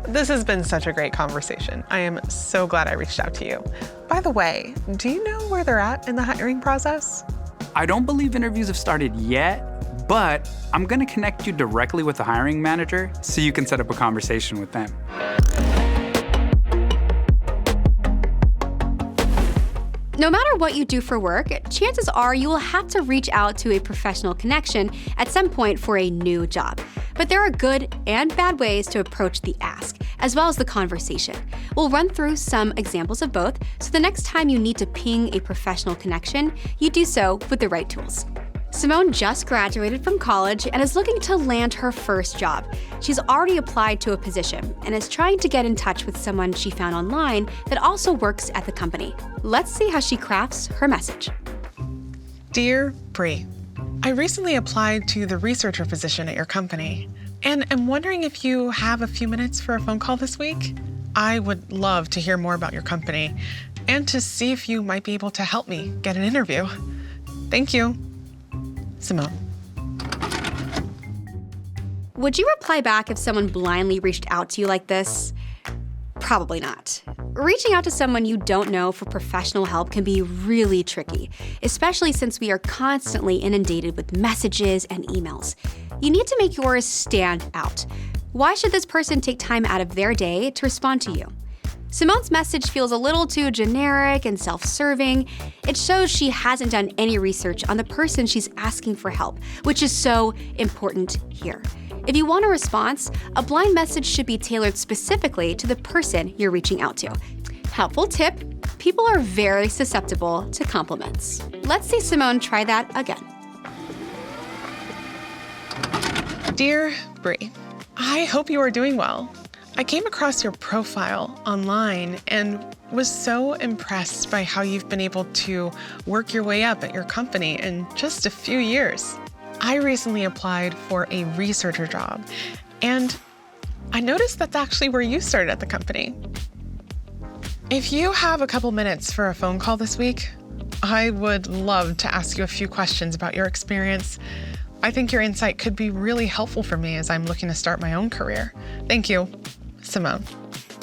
This has been such a great conversation. I am so glad I reached out to you. By the way, do you know where they're at in the hiring process? I don't believe interviews have started yet, but I'm gonna connect you directly with the hiring manager so you can set up a conversation with them. No matter what you do for work, chances are you will have to reach out to a professional connection at some point for a new job. But there are good and bad ways to approach the ask, as well as the conversation. We'll run through some examples of both, so the next time you need to ping a professional connection, you do so with the right tools. Simone just graduated from college and is looking to land her first job. She's already applied to a position and is trying to get in touch with someone she found online that also works at the company. Let's see how she crafts her message. Dear Bree, I recently applied to the researcher position at your company, and I'm wondering if you have a few minutes for a phone call this week. I would love to hear more about your company and to see if you might be able to help me get an interview. Thank you. Simone. Would you reply back if someone blindly reached out to you like this? Probably not. Reaching out to someone you don't know for professional help can be really tricky, especially since we are constantly inundated with messages and emails. You need to make yours stand out. Why should this person take time out of their day to respond to you? Simone's message feels a little too generic and self-serving. It shows she hasn't done any research on the person she's asking for help, which is so important here. If you want a response, a blind message should be tailored specifically to the person you're reaching out to. Helpful tip, people are very susceptible to compliments. Let's see Simone try that again. Dear Bree, I hope you are doing well. I came across your profile online and was so impressed by how you've been able to work your way up at your company in just a few years. I recently applied for a researcher job, and I noticed that's actually where you started at the company. If you have a couple minutes for a phone call this week, I would love to ask you a few questions about your experience. I think your insight could be really helpful for me as I'm looking to start my own career. Thank you, Simone.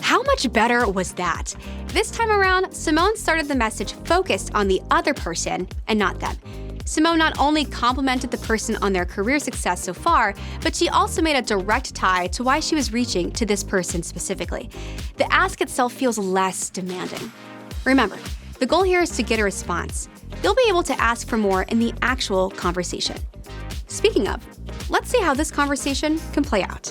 How much better was that? This time around, Simone started the message focused on the other person and not them. Simone not only complimented the person on their career success so far, but she also made a direct tie to why she was reaching to this person specifically. The ask itself feels less demanding. Remember, the goal here is to get a response. You'll be able to ask for more in the actual conversation. Speaking of, let's see how this conversation can play out.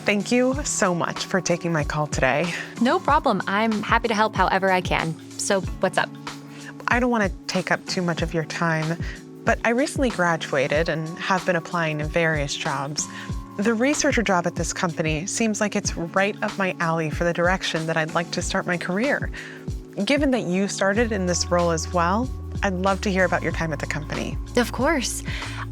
Thank you so much for taking my call today. No problem. I'm happy to help however I can. So what's up? I don't want to take up too much of your time, but I recently graduated and have been applying to various jobs. The researcher job at this company seems like it's right up my alley for the direction that I'd like to start my career. Given that you started in this role as well, I'd love to hear about your time at the company. Of course.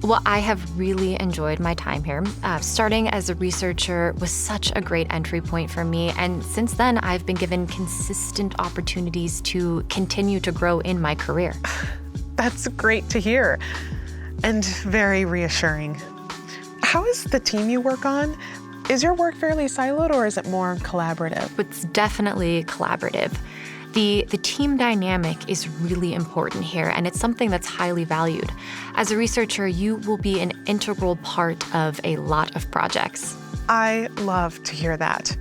Well, I have really enjoyed my time here. Starting as a researcher was such a great entry point for me, and since then, I've been given consistent opportunities to continue to grow in my career. That's great to hear, and very reassuring. How is the team you work on? Is your work fairly siloed, or is it more collaborative? It's definitely collaborative. The team dynamic is really important here, and it's something that's highly valued. As a researcher, you will be an integral part of a lot of projects. I love to hear that.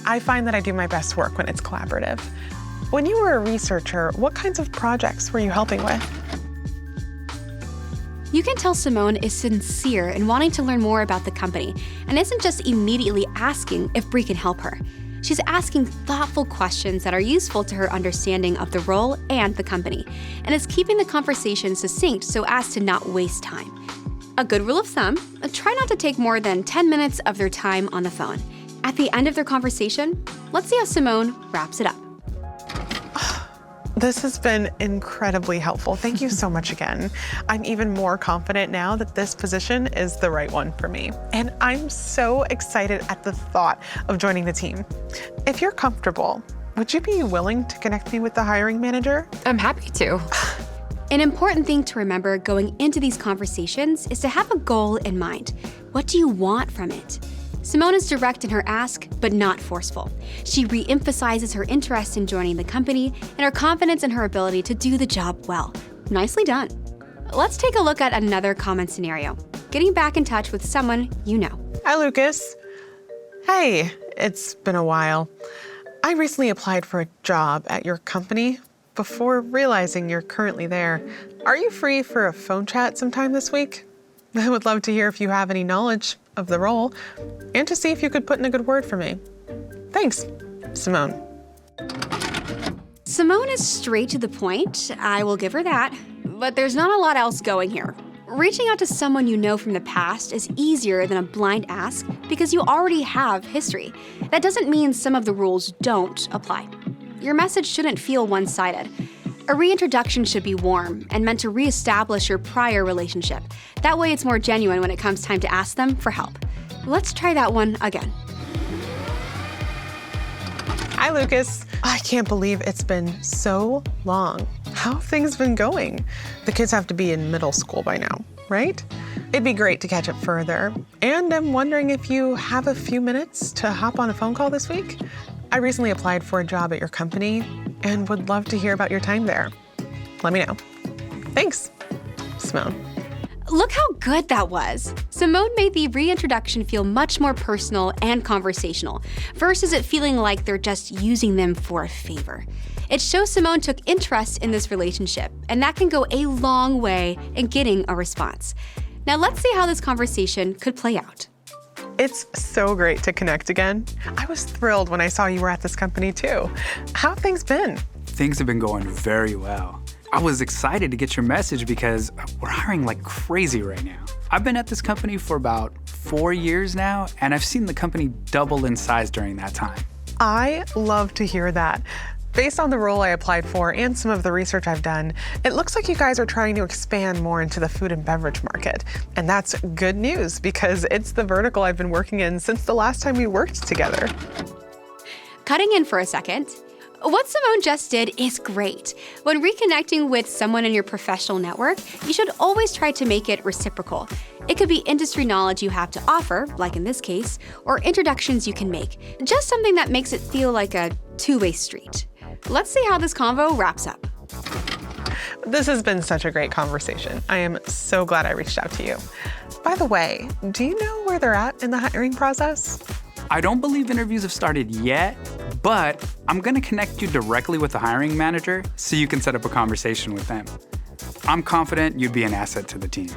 I find that I do my best work when it's collaborative. When you were a researcher, what kinds of projects were you helping with? You can tell Simone is sincere in wanting to learn more about the company and isn't just immediately asking if Bree can help her. She's asking thoughtful questions that are useful to her understanding of the role and the company, and is keeping the conversation succinct so as to not waste time. A good rule of thumb, try not to take more than 10 minutes of their time on the phone. At the end of their conversation, let's see how Simone wraps it up. This has been incredibly helpful. Thank you so much again. I'm even more confident now that this position is the right one for me. And I'm so excited at the thought of joining the team. If you're comfortable, would you be willing to connect me with the hiring manager? I'm happy to. An important thing to remember going into these conversations is to have a goal in mind. What do you want from it? Simone is direct in her ask, but not forceful. She re-emphasizes her interest in joining the company and her confidence in her ability to do the job well. Nicely done. Let's take a look at another common scenario. Getting back in touch with someone you know. Hi, Lucas. Hey, it's been a while. I recently applied for a job at your company before realizing you're currently there. Are you free for a phone chat sometime this week? I would love to hear if you have any knowledge of the role and to see if you could put in a good word for me. Thanks, Simone. Simone is straight to the point, I will give her that, but there's not a lot else going here. Reaching out to someone you know from the past is easier than a blind ask because you already have history. That doesn't mean some of the rules don't apply. Your message shouldn't feel one-sided. A reintroduction should be warm and meant to reestablish your prior relationship. That way it's more genuine when it comes time to ask them for help. Let's try that one again. Hi, Lucas. I can't believe it's been so long. How have things been going? The kids have to be in middle school by now, right? It'd be great to catch up further. And I'm wondering if you have a few minutes to hop on a phone call this week? I recently applied for a job at your company and would love to hear about your time there. Let me know. Thanks, Simone. Look how good that was. Simone made the reintroduction feel much more personal and conversational, versus it feeling like they're just using them for a favor. It shows Simone took interest in this relationship, and that can go a long way in getting a response. Now let's see how this conversation could play out. It's so great to connect again. I was thrilled when I saw you were at this company too. How have things been? Things have been going very well. I was excited to get your message because we're hiring like crazy right now. I've been at this company for about 4 years now, and I've seen the company double in size during that time. I love to hear that. Based on the role I applied for and some of the research I've done, it looks like you guys are trying to expand more into the food and beverage market. And that's good news because it's the vertical I've been working in since the last time we worked together. Cutting in for a second, what Simone just did is great. When reconnecting with someone in your professional network, you should always try to make it reciprocal. It could be industry knowledge you have to offer, like in this case, or introductions you can make. Just something that makes it feel like a two-way street. Let's see how this convo wraps up. This has been such a great conversation. I am so glad I reached out to you. By the way, do you know where they're at in the hiring process? I don't believe interviews have started yet, but I'm gonna connect you directly with the hiring manager so you can set up a conversation with them. I'm confident you'd be an asset to the team.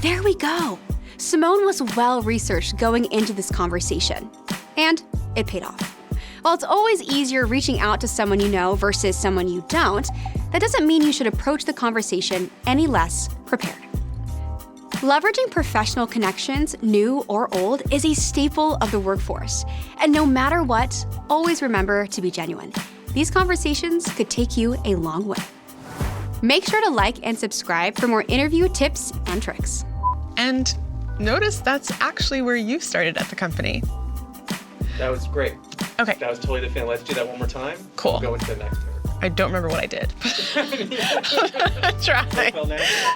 There we go. Simone was well-researched going into this conversation, and it paid off. While it's always easier reaching out to someone you know versus someone you don't, that doesn't mean you should approach the conversation any less prepared. Leveraging professional connections, new or old, is a staple of the workforce. And no matter what, always remember to be genuine. These conversations could take you a long way. Make sure to like and subscribe for more interview tips and tricks. And notice that's actually where you started at the company. That was great. Okay, That was totally the fan. Let's do that one more time. Cool. We'll go into the next part. I don't remember what I did. Try. Well, now.